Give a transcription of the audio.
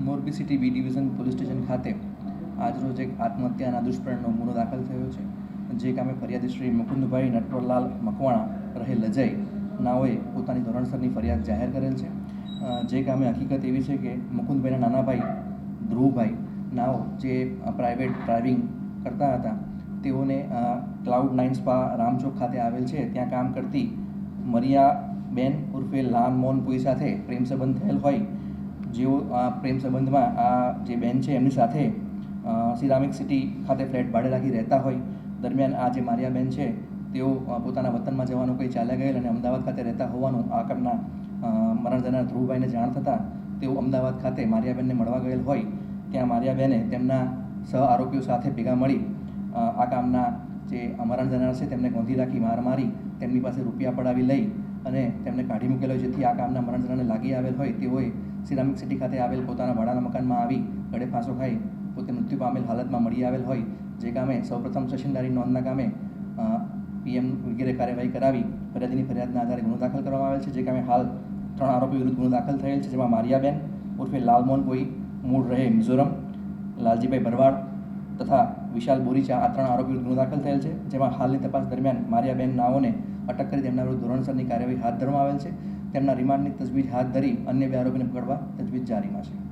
Morbi city B division police station ખાતે આજરોજ એક આત્મહત્યાના દુષ્પ્રેરણનો ગુનો દાખલ થયો છે. જે કામે ફરિયાદી શ્રી મુકુંદભાઈ નટવરલાલ મકવાણા રહે લજઈ નાઓએ પોતાની ધોરણસરની ફરિયાદ જાહેર કરેલ છે. જે કામે હકીકત એવી છે કે મુકુંદભાઈના નાના ભાઈ ધ્રુવભાઈ નાઓ જે પ્રાઇવેટ ડ્રાઇવિંગ કરતા હતા, તેઓને ક્લાઉડ9 સ્પા રામચોક ખાતે આવેલ છે ત્યાં કામ કરતી મરિયાબેન ઉર્ફે લાલમોહન પુઈ સાથે પ્રેમ સંબંધ થયેલ હોય. જેઓ આ પ્રેમ સંબંધમાં આ જે બેન છે એમની સાથે સિરામિક સિટી ખાતે ફ્લેટ ભાડે રાખી રહેતા હોય. દરમિયાન આ જે મારિયાબેન છે તેઓ પોતાના વતનમાં જવાનું કંઈ ચાલ્યા ગયેલ અને અમદાવાદ ખાતે રહેતા હોવાનું આકરના મરણ જનાર ધ્રુવભાઈને જાણ થતાં તેઓ અમદાવાદ ખાતે મારિયાબેનને મળવા ગયેલ હોય. ત્યાં મારિયાબેને તેમના સહ આરોપીઓ સાથે ભેગા મળી આ કામના જે મરણ જનાર છે તેમને ગોંધી રાખી માર મારી તેમની પાસે રૂપિયા પડાવી લઈ અને તેમને કાઢી મૂકેલો, જેથી આ કામના મરણ જનારને લાગી આવેલ હોય તેઓએ સિરામિક સિટી ખાતે આવેલ પોતાના ભાડાના મકાનમાં આવી ગળે ફાંસો ખાઈ પોતે મૃત્યુ પામેલ હાલતમાં મળી આવેલ હોય. જે કામે સૌપ્રથમ સેશનદારી નોંધના કામે PM વગેરે કાર્યવાહી કરાવી ફરિયાદીની ફરિયાદના આધારે ગુનો દાખલ કરવામાં આવેલ છે. જે કામે હાલ 3 આરોપી વિરુદ્ધ ગુનો દાખલ થયેલ છે, જેમાં મારિયાબેન ઉર્ફે લાલમોહન કોઈ મૂળ રહે મિઝોરમ, લાલજીભાઈ ભરવાડ તથા વિશાલ બોરીચા આ 3 આરોપી વિરુદ્ધ ગુનો દાખલ થયેલ છે. જેમાં હાલની તપાસ દરમિયાન મારિયાબેન નાઓને અટક કરી તેમના વિરુદ્ધ ધોરણસરની કાર્યવાહી હાથ ધરવામાં આવેલ છે. તેમના રિમાન્ડની તજવીજ હાથ ધરી અન્ય 2 આરોપીને પકડવા તજવીજ જારીમાં છે.